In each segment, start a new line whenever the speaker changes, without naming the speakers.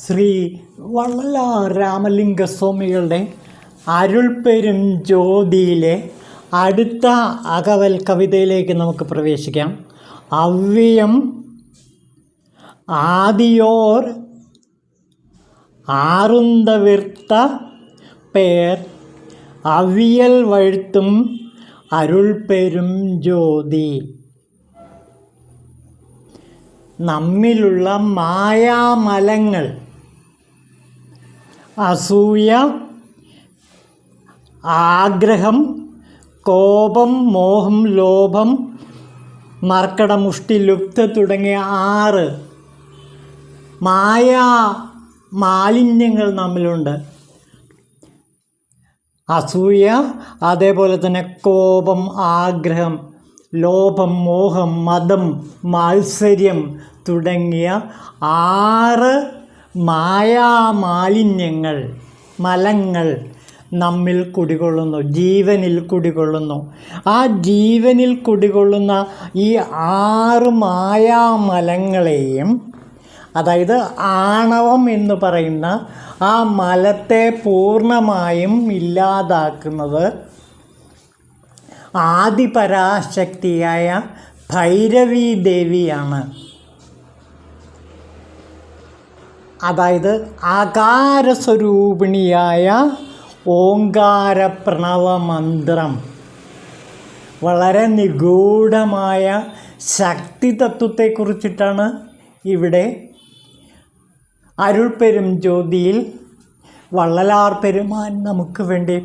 ശ്രീ വള്ളലാർ രാമലിംഗസ്വാമികളുടെ അരുൾപ്പെരും ജ്യോതിയിലെ അടുത്ത അകവൽ കവിതയിലേക്ക് നമുക്ക് പ്രവേശിക്കാം. അവ്യം ആദിയോർ ആറുന്തവിർത്ത പേർ അവിയൽ വഴുത്തും അരുൾപ്പെരും ജ്യോതി. നമ്മിലുള്ള മായാമലങ്ങൾ, അസൂയ, ആഗ്രഹം, കോപം, മോഹം, ലോഭം, മർക്കടമുഷ്ടി, ലുപ്ത തുടങ്ങിയ 6 മാലിന്യങ്ങൾ നമ്മിലുണ്ട്. അസൂയ, അതേപോലെ തന്നെ കോപം, ആഗ്രഹം, ലോഭം, മോഹം, മതം, മാത്സര്യം തുടങ്ങിയ 6 മാലിന്യങ്ങൾ, മലങ്ങൾ നമ്മിൽ കുടികൊള്ളുന്നു, ജീവനിൽ കുടികൊള്ളുന്നു. ആ ജീവനിൽ കുടികൊള്ളുന്ന ഈ 6 മായാമലങ്ങളെയും, അതായത് ആണവം എന്ന് പറയുന്ന ആ മലത്തെ പൂർണ്ണമായും ഇല്ലാതാക്കുന്നത് ആദിപരാശക്തിയായ ഭൈരവീ ദേവിയാണ്. അതായത് ആകാരസ്വരൂപിണിയായ ഓംകാര പ്രണവമന്ത്രം, വളരെ നിഗൂഢമായ ശക്തി തത്വത്തെക്കുറിച്ചിട്ടാണ് ഇവിടെ അരുൾപ്പെരും ജ്യോതിയിൽ വള്ളലാർ പെരുമാൻ നമുക്ക് വേണ്ടി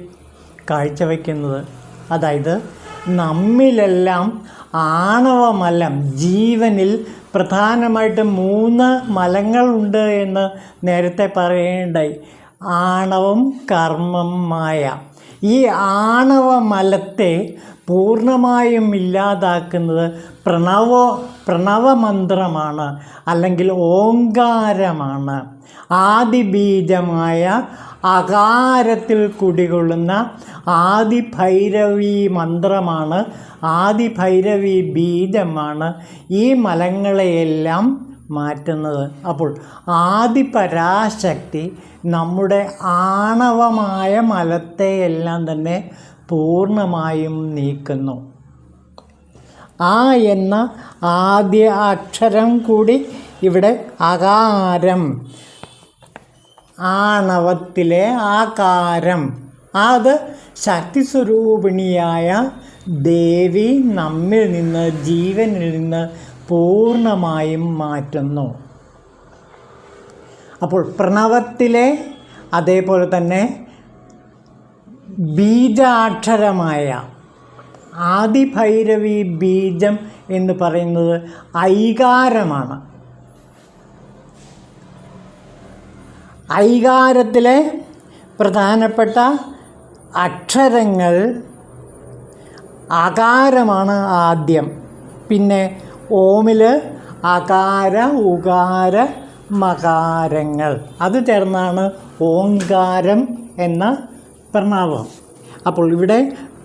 കാഴ്ചവെക്കുന്നത്. അതായത് നമ്മിലെല്ലാം ആണവമലം, ജീവനിൽ പ്രധാനമായിട്ടും 3 മലങ്ങളുണ്ട് എന്ന് നേരത്തെ പറയേണ്ടായി. ആണവം, കർമ്മം, മായ. ഈ ആണവമലത്തെ പൂർണ്ണമായും ഇല്ലാതാക്കുന്നത് പ്രണവമന്ത്രമാണ്, അല്ലെങ്കിൽ ഓംകാരമാണ്. ആദിബീജമായ അകാരത്തിൽ കുടികൊള്ളുന്ന ആദിഭൈരവീ മന്ത്രമാണ്, ആദിഭൈരവീ ബീജമാണ് ഈ മലങ്ങളെയെല്ലാം മാറ്റുന്നത്. അപ്പോൾ ആദിപരാശക്തി നമ്മുടെ ആണവമായ മലത്തെയെല്ലാം തന്നെ പൂർണ്ണമായും നീക്കുന്നു. ആ എന്ന ആദ്യ അക്ഷരം കൂടി ഇവിടെ അകാരം, ആണവത്തിലെ ആകാരം, അത് ശക്തിസ്വരൂപിണിയായ ദേവി നമ്മിൽ നിന്ന്, ജീവനിൽ നിന്ന് പൂർണ്ണമായും മാറ്റുന്നു. അപ്പോൾ പ്രണവത്തിലെ, അതേപോലെ തന്നെ ബീജാക്ഷരമായ ആദിഭൈരവി ബീജം എന്ന് പറയുന്നത് ഐകാരമാണ്. ഐകാരത്തിലെ പ്രധാനപ്പെട്ട അക്ഷരങ്ങൾ അകാരമാണ് ആദ്യം. പിന്നെ ഓമിൽ അകാര, ഉകാര, മകാരങ്ങൾ, അത് ചേർന്നാണ് ഓംകാരം എന്ന പ്രണവം. അപ്പോൾ ഇവിടെ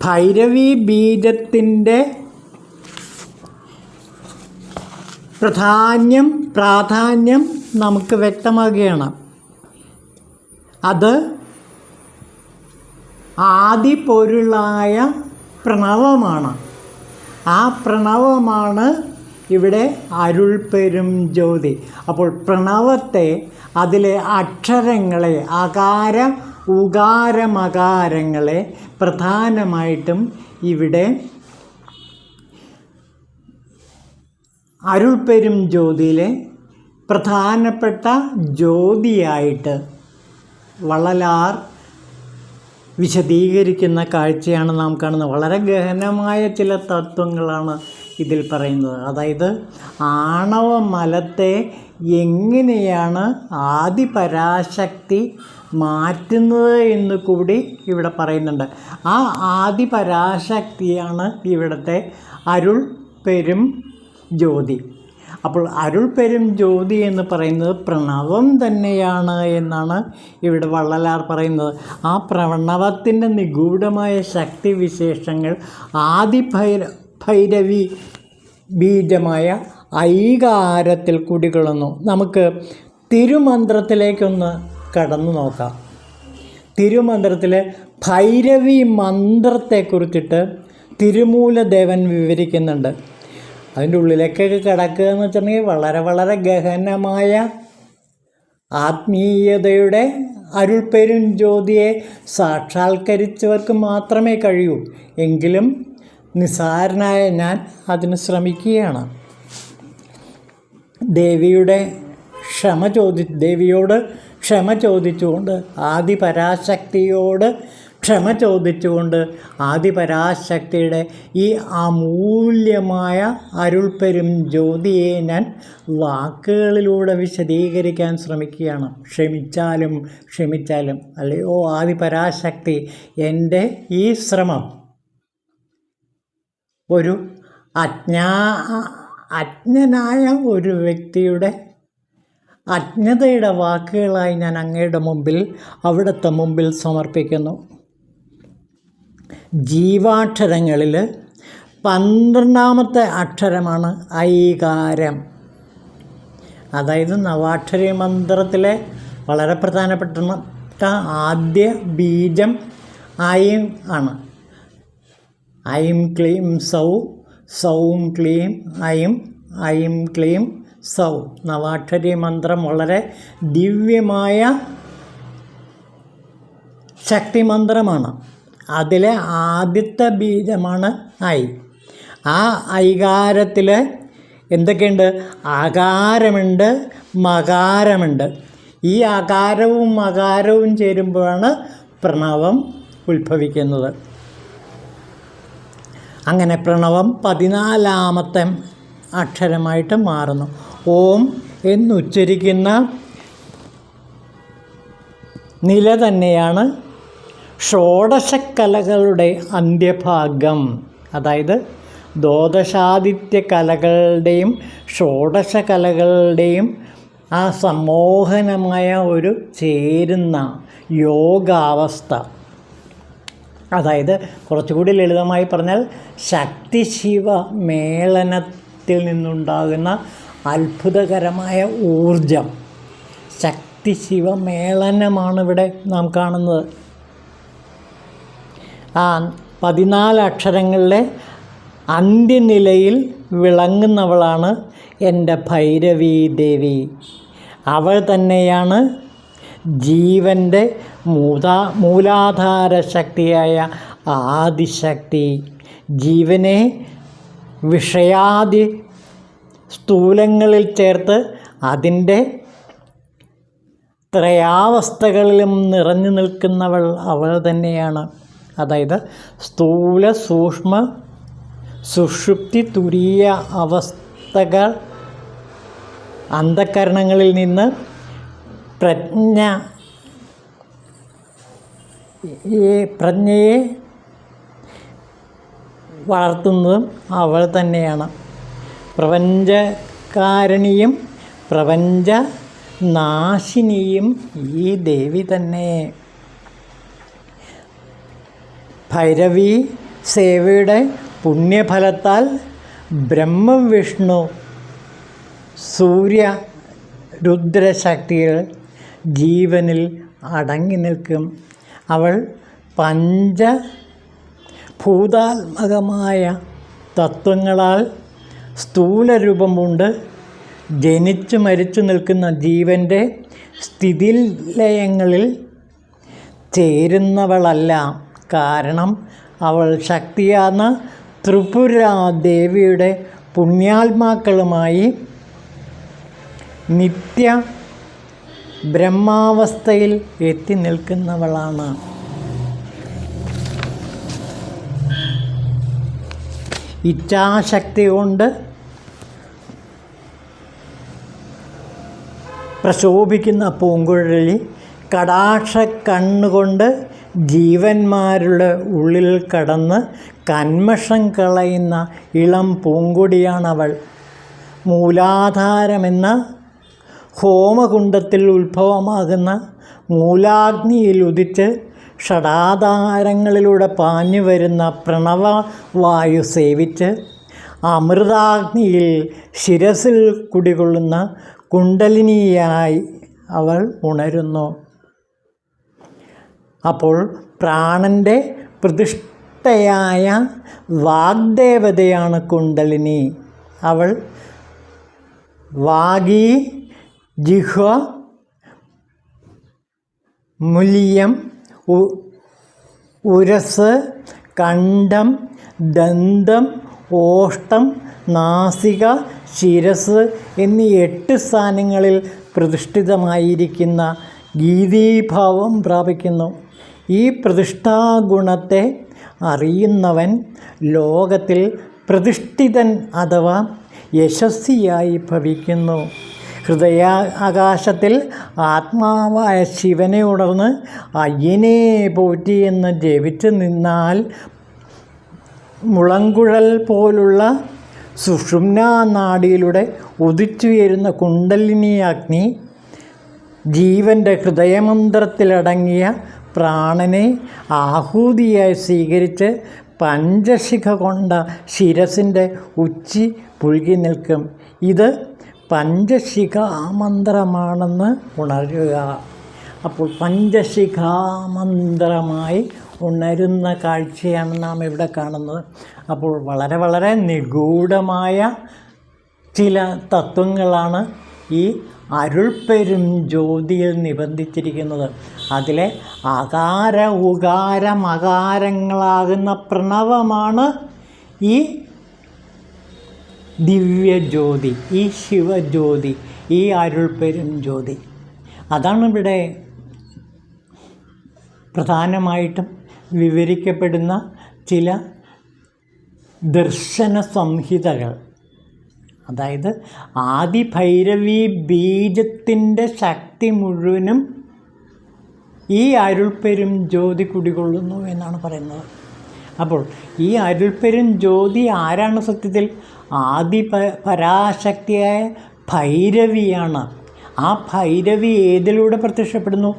ഭൈരവി ബീജത്തിൻ്റെ പ്രാധാന്യം നമുക്ക് വ്യക്തമാകുകയാണ്. അത് ആദിപൊരുളായ പ്രണവമാണ്. ആ പ്രണവമാണ് ഇവിടെ അരുൾപ്പെരും ജ്യോതി. അപ്പോൾ പ്രണവത്തെ, അതിലെ അക്ഷരങ്ങളെ, അകാര, ഉകാര, മകാരങ്ങളെ പ്രധാനമായിട്ടും ഇവിടെ അരുൾപ്പെരും ജ്യോതിയിലെ പ്രധാനപ്പെട്ട ജ്യോതിയായിട്ട് വള്ളലാർ വിശദീകരിക്കുന്ന കാഴ്ചയാണ് നാം കാണുന്നത്. വളരെ ഗഹനമായ ചില തത്വങ്ങളാണ് ഇതിൽ പറയുന്നത്. അതായത് ആണവമലത്തെ എങ്ങനെയാണ് ആദിപരാശക്തി മാറ്റുന്നത് എന്ന് കൂടി ഇവിടെ പറയുന്നുണ്ട്. ആ ആദിപരാശക്തിയാണ് ഇവിടുത്തെ അരുൾപ്പെരും ജ്യോതി. അപ്പോൾ അരുൾപ്പെരും ജ്യോതി എന്ന് പറയുന്നത് പ്രണവം തന്നെയാണ് എന്നാണ് ഇവിടെ വള്ളലാർ പറയുന്നത്. ആ പ്രണവത്തിൻ്റെ നിഗൂഢമായ ശക്തിവിശേഷങ്ങൾ ആദിഭൈരവി ബീജമായ ഐകാരത്തിൽ കുടികൊള്ളുന്നു. നമുക്ക് തിരുമന്ത്രത്തിലേക്കൊന്ന് കടന്നു നോക്കാം. തിരുമന്ത്രത്തിലെ ഭൈരവി മന്ത്രത്തെക്കുറിച്ചിട്ട് തിരുമൂലദേവൻ വിവരിക്കുന്നുണ്ട്. അതിൻ്റെ ഉള്ളിലേക്കൊക്കെ കിടക്കുക എന്ന് വെച്ചിട്ടുണ്ടെങ്കിൽ വളരെ വളരെ ഗഹനമായ ആത്മീയതയുടെ അരുൾപ്പെരും ജ്യോതിയെ സാക്ഷാത്കരിച്ചവർക്ക് മാത്രമേ കഴിയൂ. എങ്കിലും നിസ്സാരനായ ഞാൻ അതിന് ശ്രമിക്കുകയാണ്. ദേവിയോട് ക്ഷമ ചോദിച്ചുകൊണ്ട് ആദിപരാശക്തിയോട് ക്ഷമ ചോദിച്ചുകൊണ്ട് ആദിപരാശക്തിയുടെ ഈ അമൂല്യമായ അരുൾപ്പെരും ജ്യോതിയെ ഞാൻ വാക്കുകളിലൂടെ വിശദീകരിക്കാൻ ശ്രമിക്കുകയാണ്. ക്ഷമിച്ചാലും അല്ലയോ ആദിപരാശക്തി, എൻ്റെ ഈ ശ്രമം ഒരു അജ്ഞനായ ഒരു വ്യക്തിയുടെ അജ്ഞതയുടെ വാക്കുകളായി ഞാൻ അങ്ങയുടെ മുമ്പിൽ, അവിടുത്തെ മുമ്പിൽ സമർപ്പിക്കുന്നു. ജീവാക്ഷരങ്ങളിൽ 12ാമത്തെ അക്ഷരമാണ് ഐകാരം. അതായത് നവാക്ഷരി മന്ത്രത്തിലെ വളരെ പ്രധാനപ്പെട്ട ആദ്യ ബീജം ഐം ആണ്. ഐം ക്ലീം സൗ, സൗം ക്ലീം ഐം, ഐം ക്ലീം സൗ. നവാക്ഷരി മന്ത്രം വളരെ ദിവ്യമായ ശക്തിമന്ത്രമാണ്. അതിലെ ആദ്യത്തെ ബീജമാണ് ഐ. ആ ഐകാരത്തിൽ എന്തൊക്കെയുണ്ട്? ആകാരമുണ്ട്, മകാരമുണ്ട്. ഈ ആകാരവും മകാരവും ചേരുമ്പോഴാണ് പ്രണവം ഉത്ഭവിക്കുന്നത്. അങ്ങനെ പ്രണവം 14ാമത്തെ അക്ഷരമായിട്ട് മാറുന്നു. ഓം എന്നുച്ചരിക്കുന്ന നില തന്നെയാണ് ഷോഡശക്കലകളുടെ അന്ത്യഭാഗം. അതായത് ദ്വാദശാദിത്യ കലകളുടെയും ഷോഡശകലകളുടെയും ആ സമ്മോഹനമായ ഒരു ചേരുന്ന യോഗാവസ്ഥ. അതായത് കുറച്ചുകൂടി ലളിതമായി പറഞ്ഞാൽ ശക്തി ശിവ മേളനത്തിൽ നിന്നുണ്ടാകുന്ന അത്ഭുതകരമായ ഊർജം. ശക്തി ശിവ മേളനമാണ് ഇവിടെ നാം കാണുന്നത്. ആ 14 അക്ഷരങ്ങളിലെ അന്ത്യനിലയിൽ വിളങ്ങുന്നവളാണ് എൻ്റെ ഭൈരവീ ദേവി. അവൾ തന്നെയാണ് ജീവൻ്റെ മൂലാധാര ശക്തിയായ ആദിശക്തി. ജീവനെ വിഷയാദി സ്ഥൂലങ്ങളിൽ ചേർത്ത് അതിൻ്റെ ത്രയാവസ്ഥകളിലും നിറഞ്ഞു നിൽക്കുന്നവൾ അവൾ തന്നെയാണ്. അതായത് സ്ഥൂല സൂക്ഷ്മ സുഷുപ്തി തുരീയ അവസ്ഥകൾ അന്ധകരണങ്ങളിൽ നിന്ന് പ്രജ്ഞയെ വളർത്തുന്നതും അവൾ തന്നെയാണ്. പ്രപഞ്ചകാരിണിയും പ്രപഞ്ചനാശിനിയും ഈ ദേവി തന്നെ. ഭൈരവി സേവയുടെ പുണ്യഫലത്താൽ ബ്രഹ്മ വിഷ്ണു സൂര്യ രുദ്രശക്തികൾ ജീവനിൽ അടങ്ങി നിൽക്കും. അവൾ പഞ്ചഭൂതാത്മകമായ തത്വങ്ങളാൽ സ്ഥൂലരൂപം കൊണ്ട് ജനിച്ചു മരിച്ചു നിൽക്കുന്ന ജീവൻ്റെ സ്ഥിതിലയങ്ങളിൽ ചേരുന്നവളല്ല. കാരണം അവൾ ശക്തിയാർന്ന ത്രിപുരാദേവിയുടെ പുണ്യാത്മാക്കളുമായി നിത്യ ബ്രഹ്മാവസ്ഥയിൽ എത്തി നിൽക്കുന്നവളാണ്. ഇച്ഛാശക്തി കൊണ്ട് പ്രശോഭിക്കുന്ന പൂങ്കുഴലി കടാക്ഷ കണ്ണുകൊണ്ട് ജീവന്മാരുടെ ഉള്ളിൽ കടന്ന് കന്മഷം കളയുന്ന ഇളം പൂങ്കൊടിയാണവൾ. മൂലാധാരമെന്ന ഹോമകുണ്ടത്തിൽ ഉത്ഭവമാകുന്ന മൂലാഗ്നിയിൽ ഉദിച്ച് ഷടാധാരങ്ങളിലൂടെ പാഞ്ഞു വരുന്ന പ്രണവവായു സേവിച്ച് അമൃതാഗ്നിയിൽ ശിരസിൽ കുടികൊള്ളുന്ന കുണ്ടലിനിയായി അവൾ ഉണരുന്നു. അപ്പോൾ പ്രാണൻ്റെ പ്രതിഷ്ഠയായ വാഗ്ദേവതയാണ് കുണ്ടലിനി. അവൾ വാഗീ, ജിഹ്വ, മുലിയം, ഉരസ്, കണ്ഠം, ദന്തം, ഓഷ്ടം, നാസിക, ശിരസ് എന്നീ 8 സ്ഥാനങ്ങളിൽ പ്രതിഷ്ഠിതമായിരിക്കുന്ന ഗീതീഭാവം പ്രാപിക്കുന്നു. ഈ പ്രതിഷ്ഠാഗുണത്തെ അറിയുന്നവൻ ലോകത്തിൽ പ്രതിഷ്ഠിതൻ അഥവാ യശസ്വിയായി ഭവിക്കുന്നു. ഹൃദയാകാശത്തിൽ ആത്മാവായ ശിവനെ ഉണർന്ന് അയ്യനെ പോറ്റി എന്ന് ജപിച്ച് നിന്നാൽ മുളങ്കുഴൽ പോലുള്ള സുഷുമ്നാ നാഡിയിലൂടെ ഉദിച്ചുയരുന്ന കുണ്ടലിനി അഗ്നി ജീവൻ്റെ ഹൃദയമന്ത്രത്തിലടങ്ങിയ പ്രാണനെ ആഹൂതിയായി സ്വീകരിച്ച് പഞ്ചശിഖ കൊണ്ട ശിരസിൻ്റെ ഉച്ചി പുൽകി നിൽക്കും. ഇത് പഞ്ചശിഖാമന്ത്രമാണെന്ന് ഉണരുക. അപ്പോൾ പഞ്ചശിഖാമന്ത്രമായി ഉണരുന്ന കാഴ്ചയാണ് നാം ഇവിടെ കാണുന്നത്. അപ്പോൾ വളരെ വളരെ നിഗൂഢമായ ചില തത്വങ്ങളാണ് ഈ അരുൾപ്പെരും ജ്യോതിയിൽ നിബന്ധിച്ചിരിക്കുന്നത്. അതിലെ അകാര ഉകാര മകാരങ്ങളാകുന്ന പ്രണവമാണ് ഈ ദിവ്യജ്യോതി, ഈ ശിവജ്യോതി, ഈ അരുൾപ്പെരും ജ്യോതി. അതാണ് ഇവിടെ പ്രധാനമായിട്ടും വിവരിക്കപ്പെടുന്ന ചില ദർശന സംഹിതകൾ. അതായത് ആദിഭൈരവി ബീജത്തിൻ്റെ ശക്തി മുഴുവനും ഈ അരുൾപ്പെരും ജ്യോതി കുടികൊള്ളുന്നു എന്നാണ് പറയുന്നത്. അപ്പോൾ ഈ അരുൾപ്പെരും ജ്യോതി ആരാണ്? സത്യത്തിൽ പരാശക്തിയായ ഭൈരവിയാണ്. ആ ഭൈരവി ഏതിലൂടെ പ്രത്യക്ഷപ്പെടുന്നു?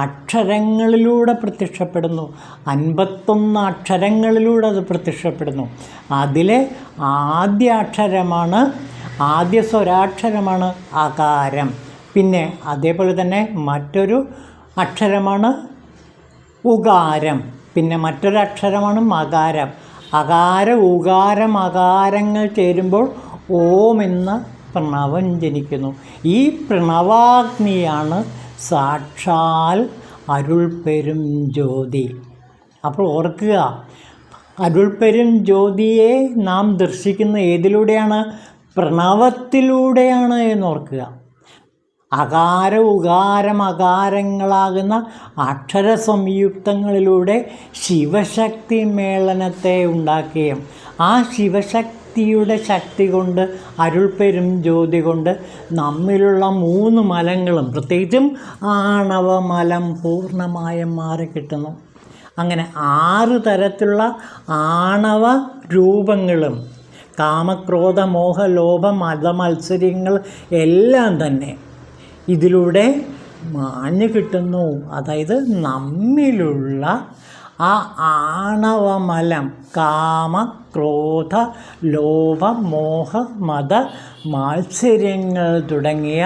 അക്ഷരങ്ങളിലൂടെ പ്രത്യക്ഷപ്പെടുന്നു. 51 അക്ഷരങ്ങളിലൂടെ അത് പ്രത്യക്ഷപ്പെടുന്നു. അതിലെ ആദ്യ അക്ഷരമാണ്, ആദ്യ സ്വരാക്ഷരമാണ് അകാരം. പിന്നെ അതേപോലെ തന്നെ മറ്റൊരു അക്ഷരമാണ് ഉകാരം. പിന്നെ മറ്റൊരു അക്ഷരമാണ് മകാരം. അകാര ഉകാര മകാരങ്ങൾ ചേരുമ്പോൾ ഓം എന്ന പ്രണവം ജനിക്കുന്നു. ഈ പ്രണവാഗ്നിയാണ് സാക്ഷാൽ അരുൾപ്പെരും ജ്യോതി. അപ്പോൾ ഓർക്കുക, അരുൾപ്പെരും ജ്യോതിയെ നാം ദർശിക്കുന്ന ഏതിലൂടെയാണ്? പ്രണവത്തിലൂടെയാണ് എന്നോർക്കുക. അകാര ഉകാരം അകാരങ്ങളാകുന്ന അക്ഷര സംയുക്തങ്ങളിലൂടെ ശിവശക്തി മേളനത്തെ ഉണ്ടാക്കുകയും ആ ശിവശക്തിയുടെ ശക്തി കൊണ്ട്, അരുൾപ്പെരും ജ്യോതി കൊണ്ട് നമ്മിലുള്ള 3 മലങ്ങളും, പ്രത്യേകിച്ചും ആണവമലം പൂർണ്ണമായും മാറിക്കിട്ടുന്നു. അങ്ങനെ 6 തരത്തിലുള്ള ആണവ രൂപങ്ങളും കാമക്രോധ മോഹ ലോഭ മതമത്സര്യങ്ങൾ എല്ലാം തന്നെ ഇതിലൂടെ മാഞ്ഞു കിട്ടുന്നു. അതായത് നമ്മിലുള്ള ആ ആണവമലം, കാമ ക്രോധ ലോഭ മോഹ മത മാത്സര്യങ്ങൾ തുടങ്ങിയ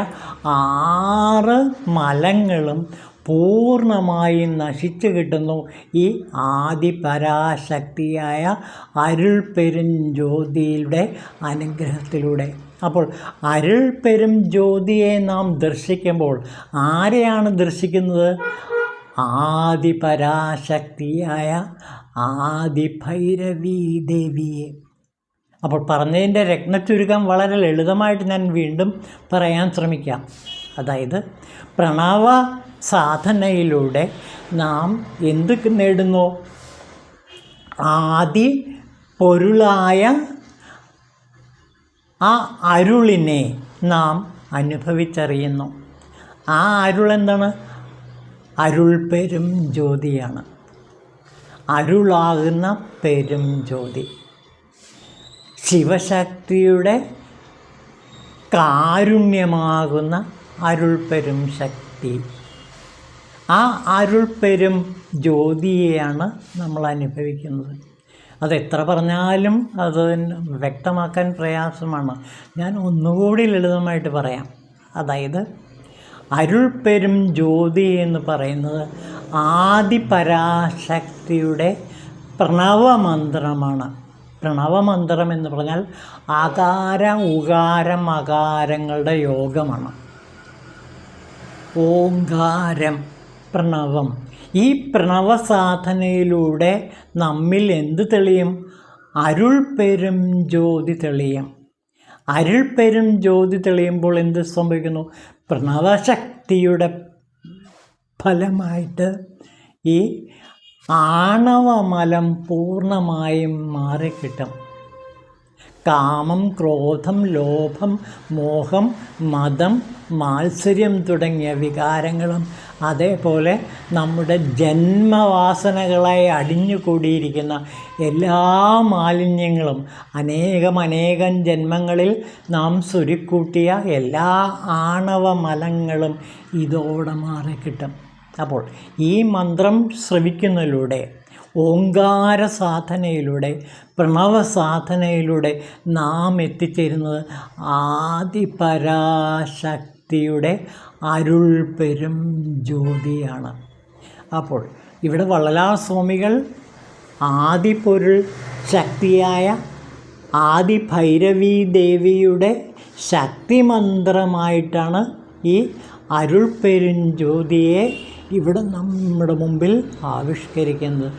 6 മലങ്ങളും പൂർണ്ണമായും നശിച്ചു കിട്ടുന്നു ഈ ആദിപരാശക്തിയായ അരുൾപ്പെരും ജ്യോതിയുടെ അനുഗ്രഹത്തിലൂടെ. അപ്പോൾ അരുൾപ്പെരും ജ്യോതിയെ നാം ദർശിക്കുമ്പോൾ ആരെയാണ് ദർശിക്കുന്നത്? ആദിപരാശക്തിയായ ആദിഭൈരവീ ദേവിയെ. അപ്പോൾ പറഞ്ഞതിൻ്റെ രത്നച്ചുരുക്കം വളരെ ലളിതമായിട്ട് ഞാൻ വീണ്ടും പറയാൻ ശ്രമിക്കാം. അതായത് പ്രണവ സാധനയിലൂടെ നാം എന്ത് നേടുന്നു? ആദി പൊരുളായ ആ അരുളിനെ നാം അനുഭവിച്ചറിയുന്നു. ആ അരുളെന്താണ്? അരുൾപ്പെരും ജ്യോതിയാണ്. അരുളാകുന്ന പെരും ജ്യോതി, ശിവശക്തിയുടെ കാരുണ്യമാകുന്ന അരുൾപ്പെരും ശക്തി. ആ അരുൾപ്പെരും ജ്യോതിയെയാണ് നമ്മൾ അനുഭവിക്കുന്നത്. അതെത്ര പറഞ്ഞാലും അത് വ്യക്തമാക്കാൻ പ്രയാസമാണ്. ഞാൻ ഒന്നുകൂടി ലളിതമായിട്ട് പറയാം. അതായത് അരുൾപ്പെരും ജ്യോതി എന്ന് പറയുന്നത് ആദിപരാശക്തിയുടെ പ്രണവമന്ത്രമാണ്. പ്രണവമന്ത്രം എന്ന് പറഞ്ഞാൽ ആകാര ഉകാരം അകാരങ്ങളുടെ യോഗമാണ്. ഓംകാരം, പ്രണവം. ഈ പ്രണവസാധനയിലൂടെ നമ്മിൽ എന്ത് തെളിയും? അരുൾപ്പെരും ജ്യോതി തെളിയും. അരുൾപ്പെരും ജ്യോതി തെളിയുമ്പോൾ എന്ത് സംഭവിക്കുന്നു? പ്രണവശക്തിയുടെ ഫലമായിട്ട് ഈ ആണവമലം പൂർണ്ണമായും മാറിക്കിട്ടും. കാമം, ക്രോധം, ലോഭം, മോഹം, മതം, മാത്സര്യം തുടങ്ങിയ വികാരങ്ങളും അതേപോലെ നമ്മുടെ ജന്മവാസനകളായി അടിഞ്ഞുകൂടിയിരിക്കുന്ന എല്ലാ മാലിന്യങ്ങളും അനേകം ജന്മങ്ങളിൽ നാം സ്വരുക്കൂട്ടിയ എല്ലാ ആണവമലങ്ങളും ഇതോടെ മാറിക്കിട്ടും. അപ്പോൾ ഈ മന്ത്രം ശ്രവിക്കുന്നതിലൂടെ, ഓങ്കാര സാധനയിലൂടെ, പ്രണവ സാധനയിലൂടെ നാം എത്തിച്ചേരുന്നത് ആദിപരാശക്തിയുടെ അരുൾപ്പെരും ജ്യോതിയാണ്. അപ്പോൾ ഇവിടെ വള്ളലാർ സ്വാമികൾ ആദിപൊരുൾ ശക്തിയായ ആദിഭൈരവീ ദേവിയുടെ ശക്തിമന്ത്രമായിട്ടാണ് ഈ അരുൾപ്പെരും ജ്യോതിയെ ഇവിടെ നമ്മുടെ മുമ്പിൽ ആവിഷ്കരിക്കുന്നത്.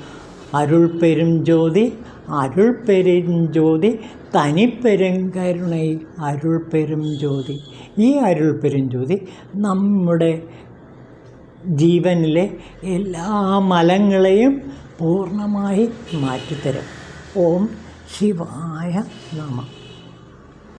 അരുൾപ്പെരും ജ്യോതി, അരുൾപ്പെരും ജ്യോതി, തനിപ്പെരുങ്കരുണൈ അരുൾപ്പെരും ജ്യോതി. ഈ അരുൾപ്പെരും ജ്യോതി നമ്മുടെ ജീവനിലെ എല്ലാ മലങ്ങളെയും പൂർണ്ണമായി മാറ്റിത്തരും. ഓം ശിവായ നമഃ.